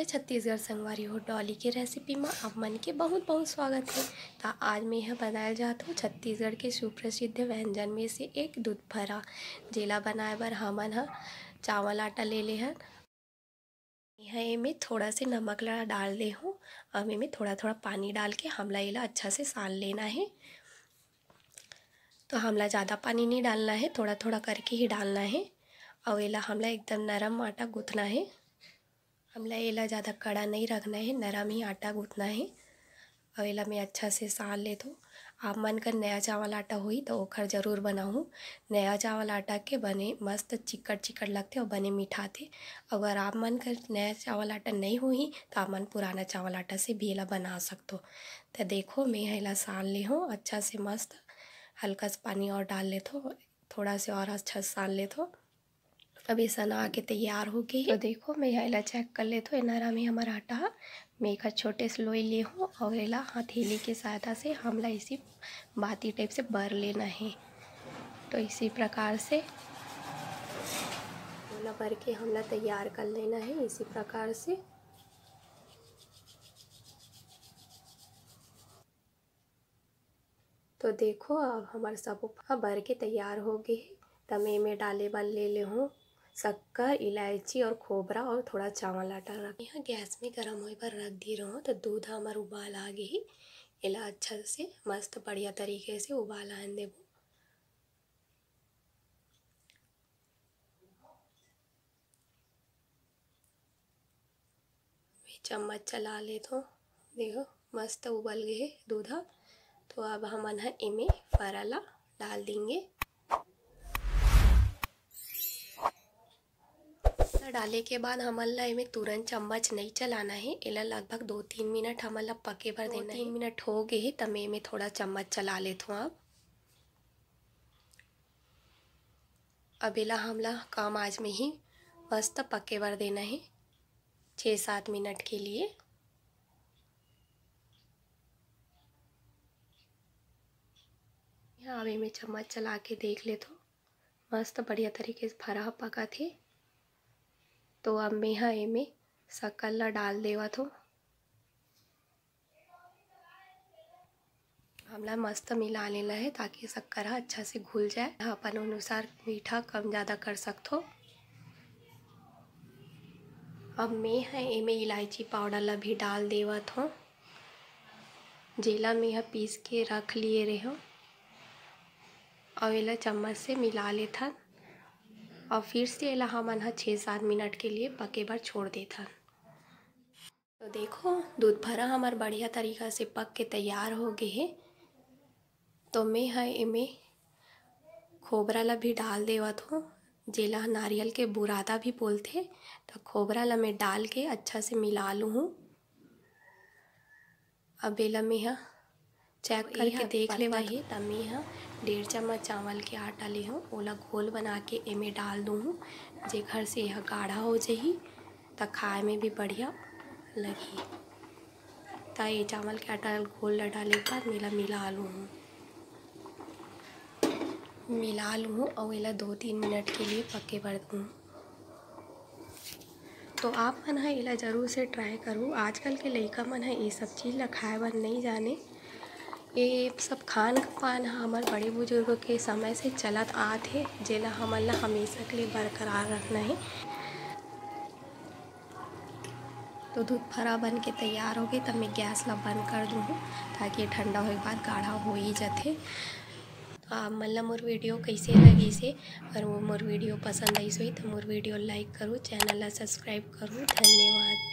जय छत्तीसगढ़ संगवारी हो डॉली के रेसिपी में आप मन के बहुत बहुत स्वागत है। तो आज मैं यह बनाया जाता हूँ छत्तीसगढ़ के सुप्रसिद्ध व्यंजन में से एक दूध भरा, जेला बनाए बर हमन ह चावल आटा ले ले हन। यह में थोड़ा से नमक ला डाल दे हूँ। अब में थोड़ा थोड़ा पानी डाल के हमला इला अच्छा से सान लेना है। तो हमला ज़्यादा पानी नहीं डालना है, थोड़ा थोड़ा करके ही डालना है। और इला हमला एकदम नरम आटा गूँथना है। हमला एला ज़्यादा कड़ा नहीं रखना है, नरम ही आटा गूँथना है। और एला मैं अच्छा से सान ले तो आप मन कर नया चावल आटा होई तो ओखर ज़रूर बनाऊँ। नया चावल आटा के बने मस्त चिकट चिकट लगते और बने मीठाते। अगर आप मन कर नया चावल आटा नहीं होही तो आप मन पुराना चावल आटा से भी एला बना सकते हो। तो देखो मैं एला सान ले हूँ अच्छा से मस्त। हल्का सा पानी और डाल ले तो थोड़ा से और अच्छा से सान ले तो अब ये सना के तैयार हो गई। तो देखो मैं एला चेक कर ले तो नरम ही हमारा आटा मैं एक छोटे से लोई ले हूँ और एला हथेली की सहायता से हमला इसी बाती टाइप से भर लेना है। तो इसी प्रकार से गोला भर के हमला तैयार कर लेना है इसी प्रकार से। तो देखो अब हमारे सब भर के तैयार हो गए। तमे में डाले बल ले ले हूँ शक्कर, इलायची और खोबरा और थोड़ा चावल आटा रख यहाँ गैस में गर्म होए पर रख दी रहो। तो दूध हमार उबाल आ गई। इला अच्छा से मस्त बढ़िया तरीके से उबाल आन देबो। चम्मच चला ले तो देखो मस्त उबल गए दूध। तो अब हमन है इमे फराला डाल देंगे। डाले के बाद हमन ला इमे तुरंत चम्मच नहीं चलाना है। इला लगभग 2-3 मिनट हमन ला पके भर देना है। 3 मिनट हो गए तब में थोड़ा चम्मच चला लेता हूँ। अब इला हमला कम आंच में ही मस्त पके भर देना है 6-7 मिनट के लिए। यहाँ अभी मैं चम्मच चला के देख ले तो मस्त बढ़िया तरीके से भरा पका थे। तो अब मैं यहाँ इमे शक्कर ला डाल देवा तो हमला मस्त मिला लेना है ताकि शक्कर अच्छा से घुल जाए। अपन अनुसार मीठा कम ज़्यादा कर सकते हो। अब मैं है इमे इलायची पाउडर ला भी डाल देवत हूँ। जेला मैं यहाँ पीस के रख लिए रहे हूँ और इला चम्मच से मिला लेथन और फिर से इला हमन 6-7 मिनट के लिए पके भर छोड़ देथन। तो देखो दूध भरा हमार बढ़िया तरीका से पक के तैयार हो गए है। तो मैं है इमे खोबरा ला भी डाल देवत हूँ, जेला नारियल के बुरादा भी बोलते। तो खोबरा ला मैं डाल के अच्छा से मिला लूँ हूँ। अब एला मैं यहाँ चेक करके देख लेवा है। तब मैं यहाँ 1.5 चम्मच चावल के आटा ले हूँ, ओला घोल बना के एमे डाल दूँ हूँ जेखर से यह गाढ़ा हो जाही तो खाए में भी बढ़िया लगी। तो ये चावल के आटा घोल ला डाले के बाद मेला मिला लूँ और एला 2-3 मिनट के लिए पके भर दूँ। तो आप मन है इला ज़रूर से ट्राई करूँ। आजकल के लइका मन है ये सब चीज़ ला खाए बर नहीं जाने। ये सब खान पान हमारे बड़े बुजुर्ग के समय से चलत आथे, जेला हमन ला हमेशा के लिए बरकरार रखना है। तो दूध भरा बन के तैयार हो गई। तब मैं गैस ला बंद कर दूँ ताकि ठंडा होए के बाद गाढ़ा हो ही जाते। तो आप मन ला मोर वीडियो कैसे लगी से और वो मोर वीडियो पसंद आई सोई तो मोर वीडियो लाइक करूँ, चैनल ला सब्सक्राइब करूँ। धन्यवाद।